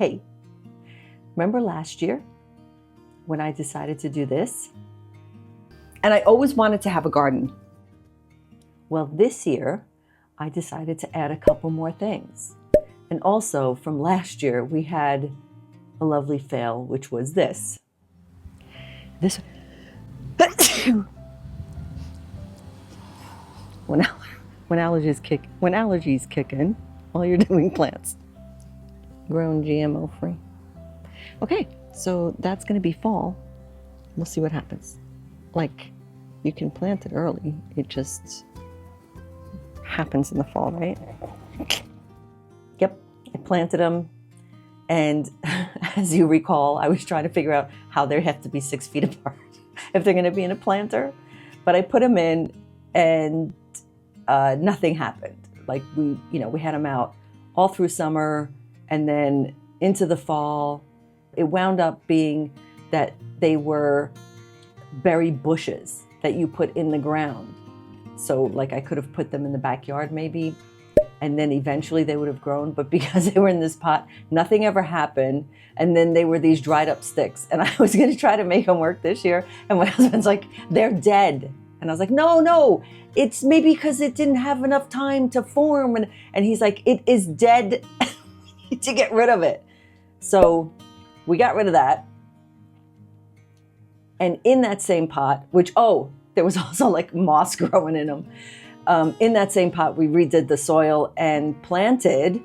Hey, remember last year when I decided to do this? And I always wanted to have a garden. Well, this year, I decided to add a couple more things. And also from last year, we had a lovely fail, which was this. When allergies kick in while you're doing plants. Grown GMO free. Okay, so that's gonna be fall. We'll see what happens. Like, you can plant it early. It just happens in the fall, right? Yep, I planted them. And as you recall, I was trying to figure out how they have to be 6 feet apart if they're gonna be in a planter. But I put them in and nothing happened. Like we had them out all through summer and then into the fall. It wound up being that they were berry bushes that you put in the ground. So like I could have put them in the backyard maybe, and then eventually they would have grown. But because they were in this pot, nothing ever happened. And then they were these dried up sticks. And I was gonna try to make them work this year. And my husband's like, they're dead. And I was like, no, it's maybe because it didn't have enough time to form. And he's like, it is dead. We need to get rid of it. So we got rid of that. And in that same pot, there was also like moss growing in them. In that same pot, we redid the soil and planted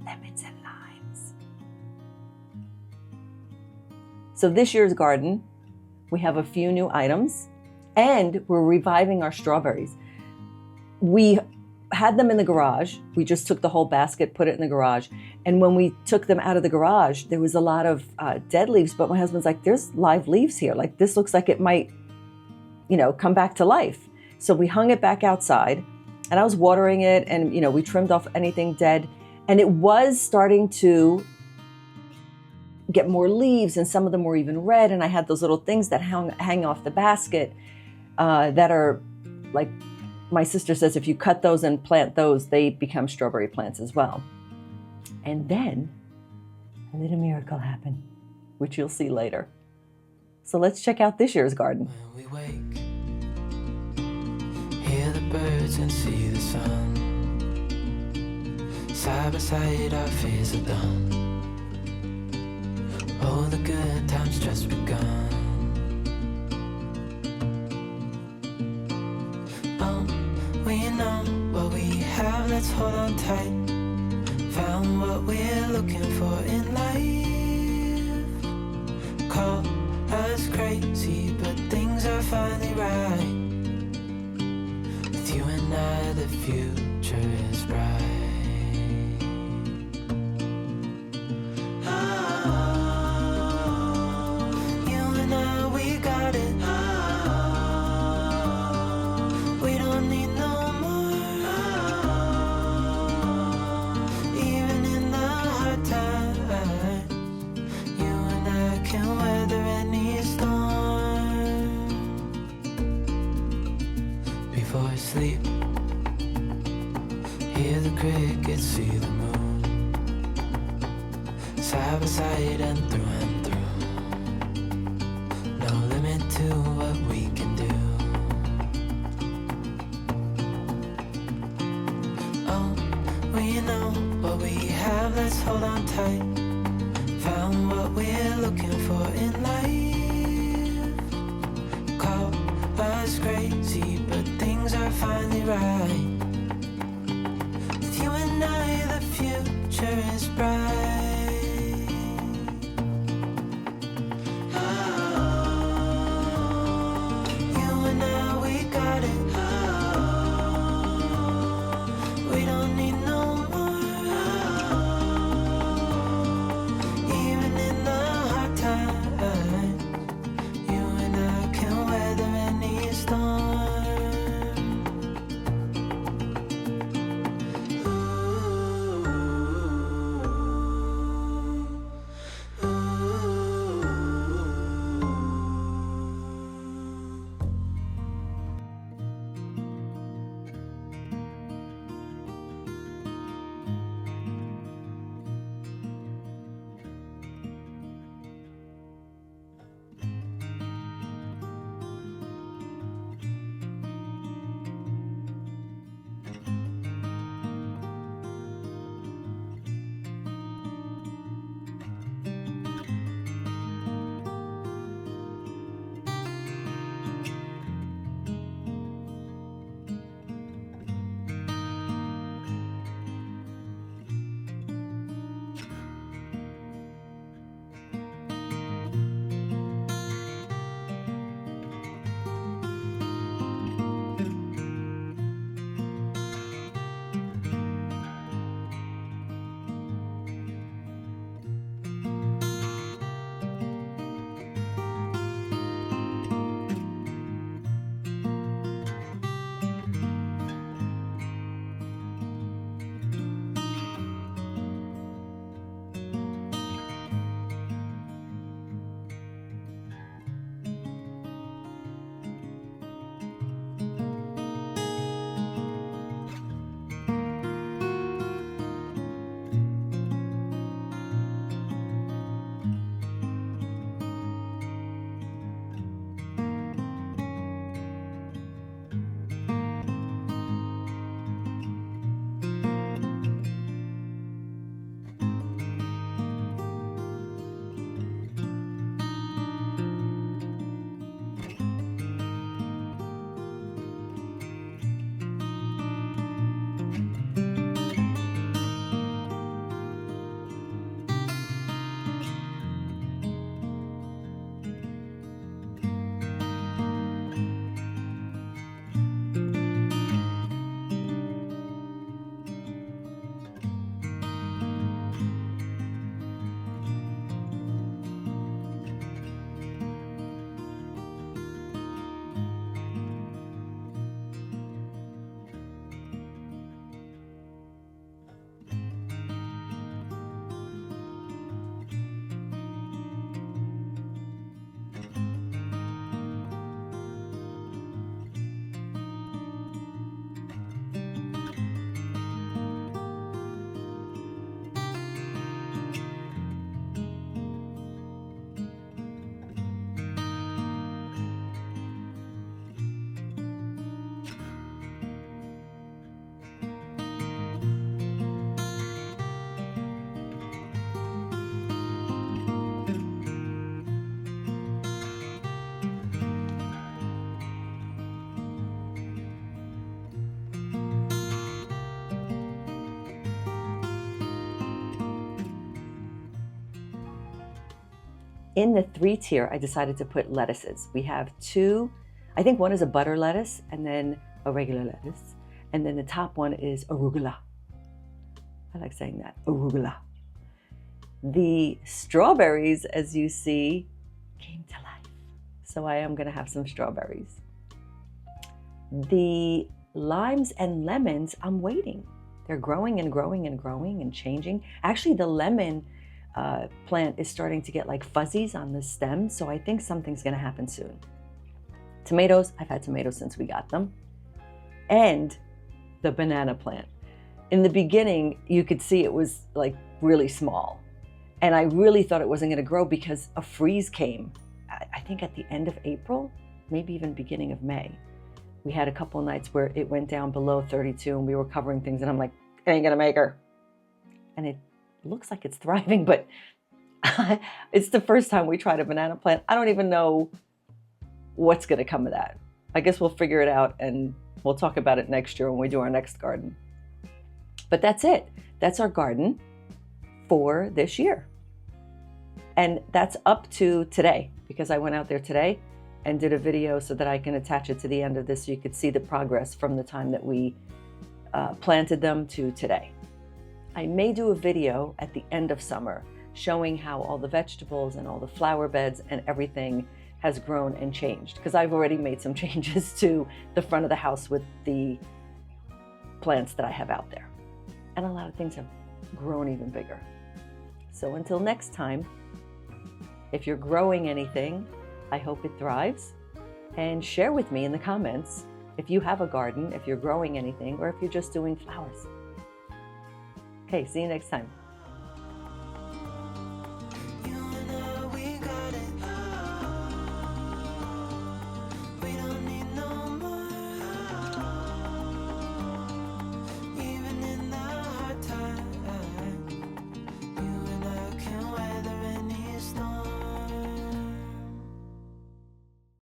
lemons and limes. So this year's garden, we have a few new items and we're reviving our strawberries. We had them in the garage. We just took the whole basket, put it in the garage. And when we took them out of the garage, there was a lot of dead leaves, but my husband's like, there's live leaves here. Like this looks like it might, come back to life. So we hung it back outside and I was watering it and, we trimmed off anything dead and it was starting to get more leaves and some of them were even red. And I had those little things that hang off the basket that are like, my sister says, if you cut those and plant those, they become strawberry plants as well. And then a little miracle happened, which you'll see later. So let's check out this year's garden. When we wake, hear the birds and see the sun. Side by side, our fears are done. Oh, the good times just begun. We know what we have, let's hold on tight. Found what we're looking for in life. Call us crazy, but things are finally right. With you and I, the future is bright. Sleep, hear the crickets, see the moon. Side by side and through. No limit to what we can do. Oh, we know what we have, let's hold on tight. Found what we're looking for in life. Call us crazy, but things are finally right. With you and I, the future is bright. In the 3-tier, I decided to put lettuces. We have 2, I think one is a butter lettuce and then a regular lettuce. And then the top one is arugula. I like saying that, arugula. The strawberries, as you see, came to life. So I am gonna have some strawberries. The limes and lemons, I'm waiting. They're growing and growing and growing and changing. Actually, the lemon plant is starting to get like fuzzies on the stem, so I think something's gonna happen soon. Tomatoes, I've had tomatoes since we got them. And the banana plant. In the beginning, you could see it was like really small. And I really thought it wasn't gonna grow because a freeze came, I think at the end of April, maybe even beginning of May. We had a couple of nights where it went down below 32 and we were covering things and I'm like, I ain't gonna make her. And it looks like it's thriving, but it's the first time we tried a banana plant. I don't even know what's gonna come of that. I guess we'll figure it out and we'll talk about it next year when we do our next garden. But that's it. That's our garden for this year. And that's up to today because I went out there today and did a video so that I can attach it to the end of this so you could see the progress from the time that we planted them to today. I may do a video at the end of summer showing how all the vegetables and all the flower beds and everything has grown and changed because I've already made some changes to the front of the house with the plants that I have out there. And a lot of things have grown even bigger. So until next time, if you're growing anything, I hope it thrives. And share with me in the comments if you have a garden, if you're growing anything, or if you're just doing flowers. Okay, see you next time.